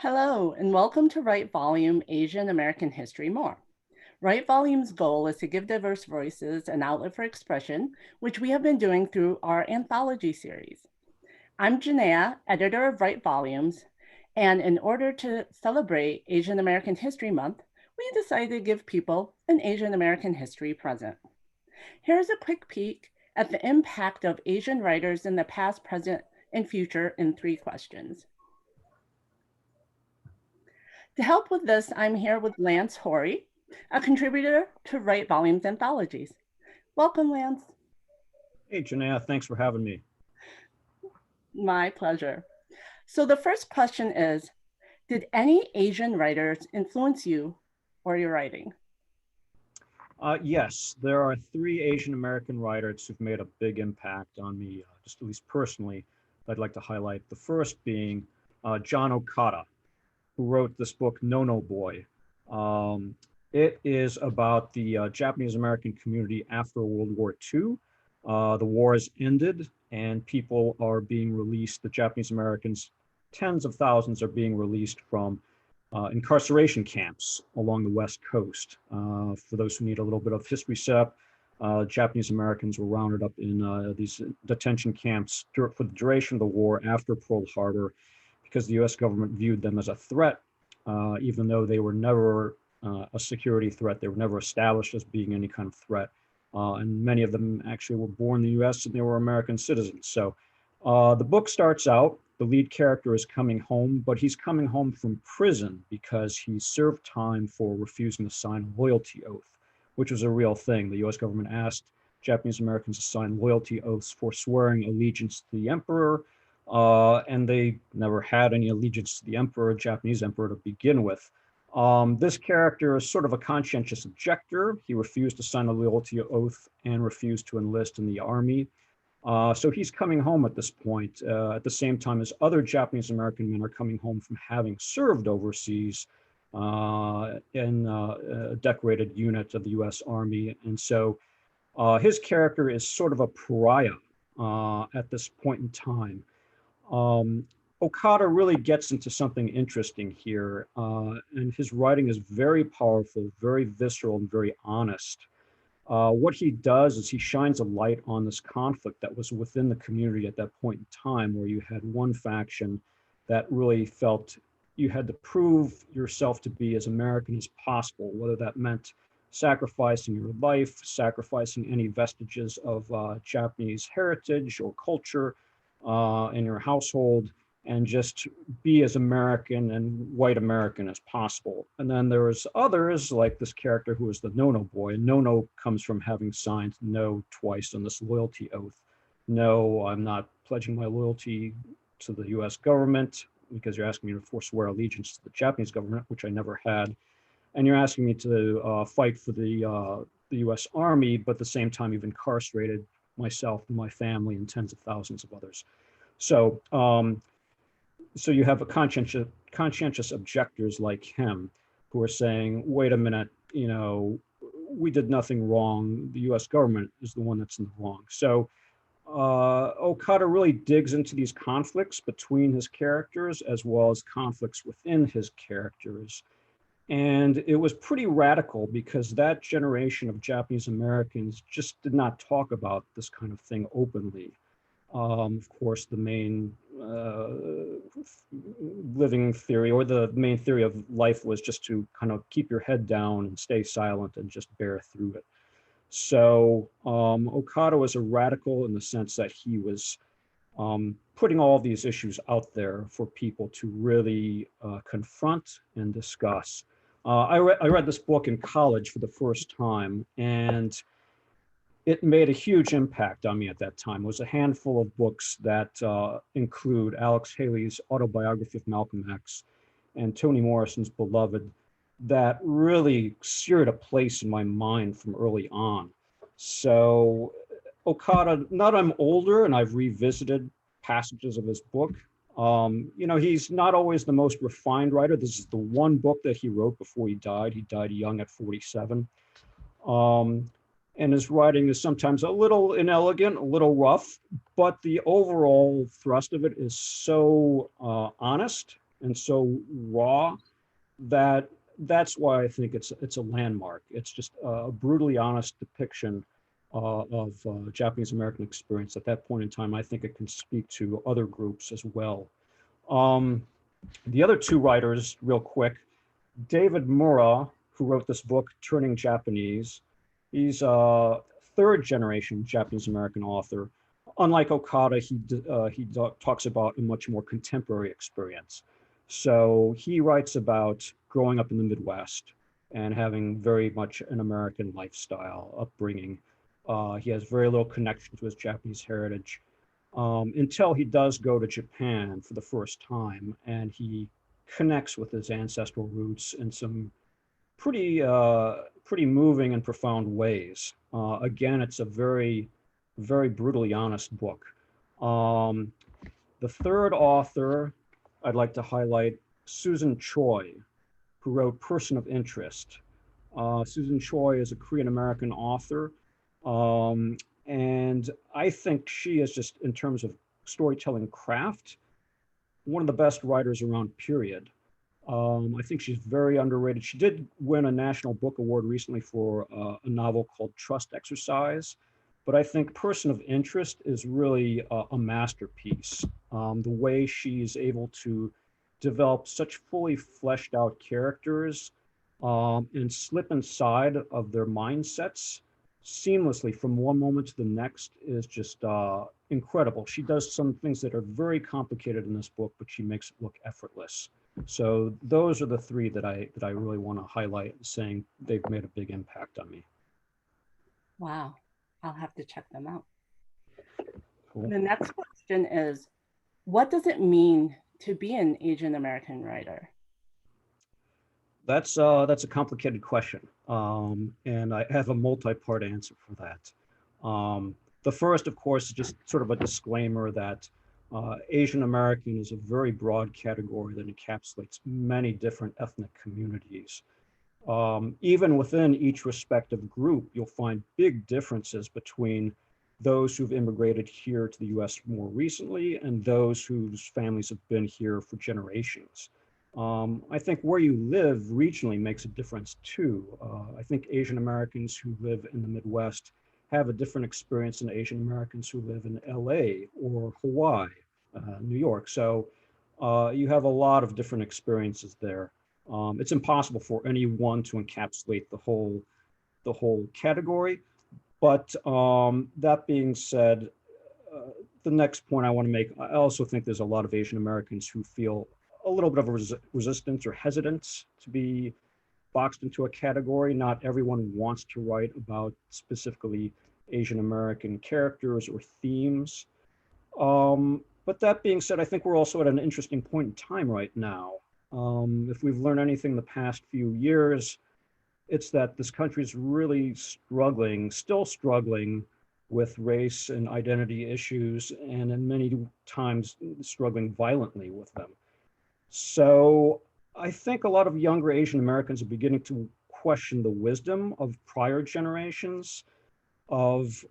Hello, and welcome to Write Volume Asian American History More. Write Volume's goal is to give diverse voices an outlet for expression, which we have been doing through our anthology series. I'm Janaea, editor of Write Volumes, and in order to celebrate Asian American History Month, we decided to give people an Asian American history present. Here's a quick peek at the impact of Asian writers in the past, present, and future in 3 questions. To help with this, I'm here with Lance Hori, a contributor to Write Volumes Anthologies. Welcome, Lance. Hey, Janaea, thanks for having me. My pleasure. So the first question is, did any Asian writers influence you or your writing? Yes, there are 3 Asian American writers who've made a big impact on me, just at least personally, I'd like to highlight. The first being John Okada, who wrote this book, No No Boy. It is about the Japanese American community after World War II. The war has ended and people are being released. The Japanese Americans, tens of thousands, are being released from incarceration camps along the West Coast. For those who need a little bit of history set up, Japanese Americans were rounded up in these detention camps for the duration of the war after Pearl Harbor, because the US government viewed them as a threat, even though they were never a security threat. They were never established as being any kind of threat. And many of them actually were born in the US and they were American citizens. So the book starts out, the lead character is coming home, but he's coming home from prison because he served time for refusing to sign a loyalty oath, which was a real thing. The US government asked Japanese Americans to sign loyalty oaths for swearing allegiance to the emperor, and they never had any allegiance to the emperor, Japanese emperor, to begin with. This character is sort of a conscientious objector. He refused to sign a loyalty oath and refused to enlist in the army. So he's coming home at this point, at the same time as other Japanese American men are coming home from having served overseas in a decorated unit of the US Army. And so his character is sort of a pariah at this point in time. Okada really gets into something interesting here, and his writing is very powerful, very visceral, and very honest. What he does is he shines a light on this conflict that was within the community at that point in time, where you had one faction that really felt you had to prove yourself to be as American as possible, whether that meant sacrificing your life, sacrificing any vestiges of Japanese heritage or culture in your household, and just be as American and white American as possible. And then there was others, like this character who was the No-No boy. And No-No comes from having signed no twice on this loyalty oath. No, I'm not pledging my loyalty to the US government because you're asking me to forswear allegiance to the Japanese government, which I never had. And you're asking me to fight for the US Army, but at the same time you've incarcerated myself and my family and tens of thousands of others. So so you have a conscientious objectors like him who are saying, wait a minute, you know, we did nothing wrong. The US government is the one that's in the wrong. So Okada really digs into these conflicts between his characters as well as conflicts within his characters. And it was pretty radical because that generation of Japanese Americans just did not talk about this kind of thing openly. Of course, the main living theory, or the main theory of life, was just to kind of keep your head down and stay silent and just bear through it. So Okada was a radical in the sense that he was putting all these issues out there for people to really confront and discuss. I read this book in college for the first time, and it made a huge impact on me at that time. It was a handful of books that include Alex Haley's autobiography of Malcolm X and Toni Morrison's Beloved, that really seared a place in my mind from early on. So Okada, now that I'm older and I've revisited passages of his book, He's not always the most refined writer. This is the one book that he wrote before he died. He died young at 47. Um, and his writing is sometimes a little inelegant, a little rough, but the overall thrust of it is so honest and so raw that that's why I think it's a landmark. It's just a brutally honest depiction of Japanese American experience at that point in time. I think it can speak to other groups as well. Um, the other two writers, real quick, David Mura, who wrote this book, Turning Japanese. He's a third generation Japanese American author. Unlike Okada, he talks about a much more contemporary experience. So he writes about growing up in the Midwest and having very much an American lifestyle upbringing. He has very little connection to his Japanese heritage until he does go to Japan for the first time, and he connects with his ancestral roots in some pretty moving and profound ways. Again, it's a very brutally honest book. Um, the third author I'd like to highlight, Susan Choi, who wrote Person of Interest. Susan Choi is a Korean American author. Um, and I think she is just, in terms of storytelling craft, one of the best writers around, period. I think she's very underrated. She did win a National Book Award recently for a novel called Trust Exercise, but I think Person of Interest is really a masterpiece. The way she's able to develop such fully fleshed out characters and slip inside of their mindsets seamlessly from one moment to the next is just incredible. She does some things that are very complicated in this book, but she makes it look effortless. So those are the three that I really want to highlight, saying they've made a big impact on me. Wow. I'll have to check them out. Cool. The next question is, what does it mean to be an Asian American writer? That's a complicated question, and I have a multi-part answer for that. The first, of course, is just sort of a disclaimer that Asian American is a very broad category that encapsulates many different ethnic communities. Even within each respective group, you'll find big differences between those who've immigrated here to the US more recently and those whose families have been here for generations. I think where you live regionally makes a difference too. I think Asian Americans who live in the Midwest have a different experience than Asian Americans who live in LA or Hawaii, New York. So you have a lot of different experiences there. It's impossible for anyone to encapsulate the whole category. But that being said, the next point I want to make, I also think there's a lot of Asian Americans who feel a little bit of a resistance or hesitance to be boxed into a category. Not everyone wants to write about specifically Asian American characters or themes. But that being said, I think we're also at an interesting point in time right now. If we've learned anything the past few years, it's that this country is really struggling, still struggling with race and identity issues, and in many times struggling violently with them. So I think a lot of younger Asian Americans are beginning to question the wisdom of prior generations of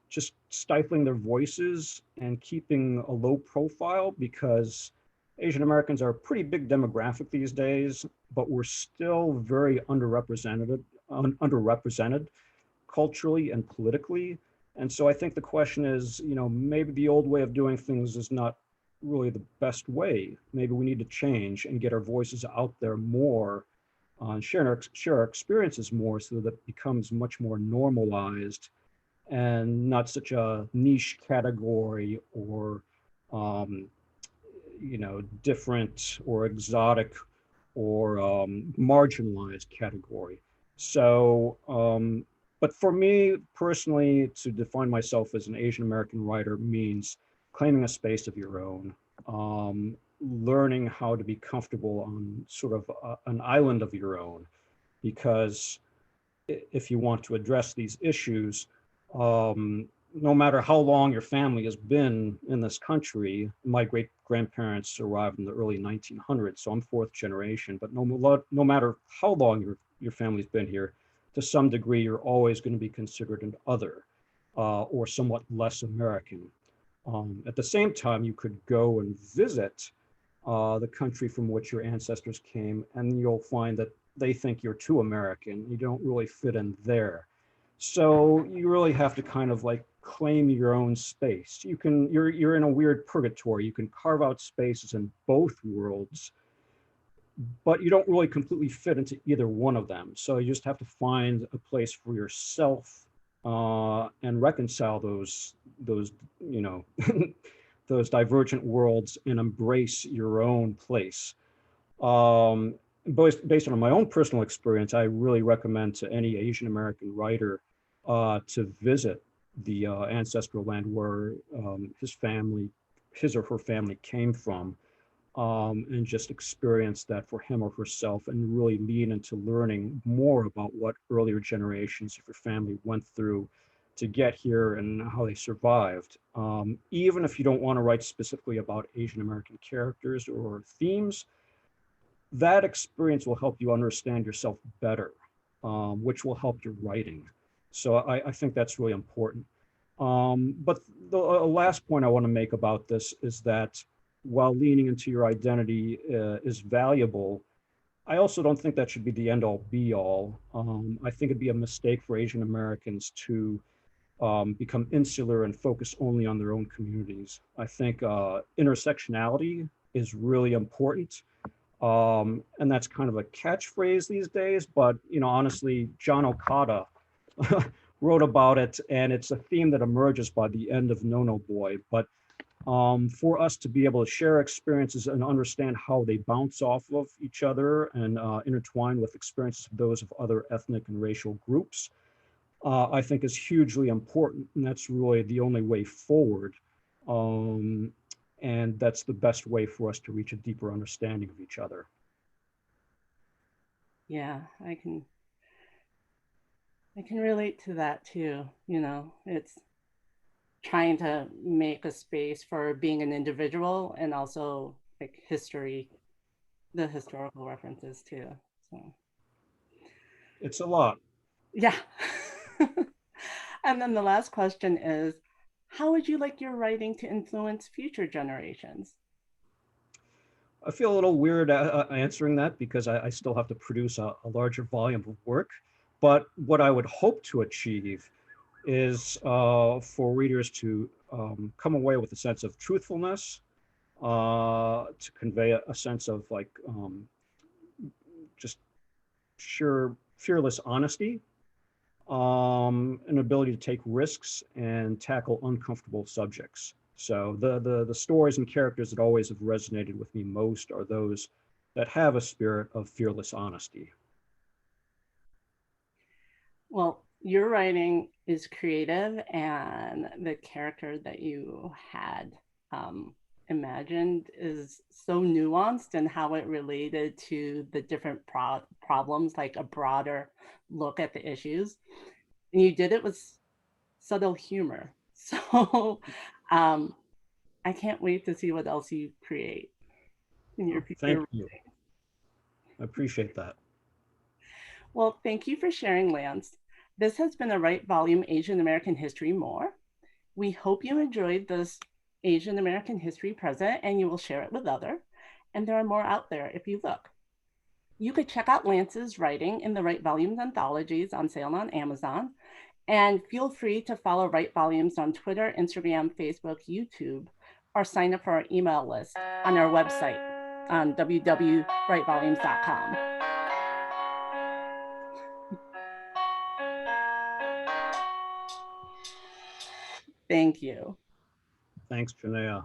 just stifling their voices and keeping a low profile, because Asian Americans are a pretty big demographic these days, but we're still very underrepresented culturally and politically. And so I think the question is, maybe the old way of doing things is not really the best way. Maybe we need to change and get our voices out there more, share our experiences more, so that it becomes much more normalized and not such a niche category or different or exotic or marginalized category. So, but for me personally, to define myself as an Asian American writer means claiming a space of your own, learning how to be comfortable on sort of an island of your own, because if you want to address these issues, no matter how long your family has been in this country, my great grandparents arrived in the early 1900s, so I'm fourth generation. But no matter how long your family's been here, to some degree, you're always going to be considered an other or somewhat less American. At the same time, you could go and visit the country from which your ancestors came, and you'll find that they think you're too American. You don't really fit in there. So you really have to kind of like claim your own space. You're in a weird purgatory. You can carve out spaces in both worlds, but you don't really completely fit into either one of them. So you just have to find a place for yourself and reconcile those you know those divergent worlds and embrace your own place. Um, based on my own personal experience, I really recommend to any Asian American writer to visit the ancestral land where his or her family came from, and just experience that for him or herself and really lean into learning more about what earlier generations of your family went through to get here and how they survived. Even if you don't want to write specifically about Asian American characters or themes, that experience will help you understand yourself better, which will help your writing. So I think that's really important. But the last point I want to make about this is that while leaning into your identity is valuable, I also don't think that should be the end all be all. I think it'd be a mistake for Asian Americans to become insular and focus only on their own communities. I think intersectionality is really important. And that's kind of a catchphrase these days, but honestly, John Okada wrote about it, and it's a theme that emerges by the end of No No Boy. But for us to be able to share experiences and understand how they bounce off of each other and intertwine with experiences of those of other ethnic and racial groups, I think is hugely important, and that's really the only way forward. Um, and that's the best way for us to reach a deeper understanding of each other. Yeah, I can relate to that too. It's trying to make a space for being an individual and also like history, the historical references too. So, It's a lot. yeah. And then the last question is, how would you like your writing to influence future generations? I feel a little weird answering that because I still have to produce a larger volume of work. But what I would hope to achieve is for readers to come away with a sense of truthfulness, to convey a sense of like just sheer fearless honesty, an ability to take risks and tackle uncomfortable subjects. So the stories and characters that always have resonated with me most are those that have a spirit of fearless honesty. Well, your writing is creative, and the character that you had um, imagined is so nuanced in how it related to the different problems, like a broader look at the issues. And you did it with subtle humor. So um, I can't wait to see what else you create in your Oh, thank future. you. I appreciate that. Well, thank you for sharing, Lance. This has been a Right Volume Asian American History More. We hope you enjoyed this Asian American history present and you will share it with others. And there are more out there if you look. You could check out Lance's writing in the Right Volumes anthologies on sale on Amazon. And feel free to follow Right Volumes on Twitter, Instagram, Facebook, YouTube, or sign up for our email list on our website on www.rightvolumes.com. Thank you. Thanks, Janea.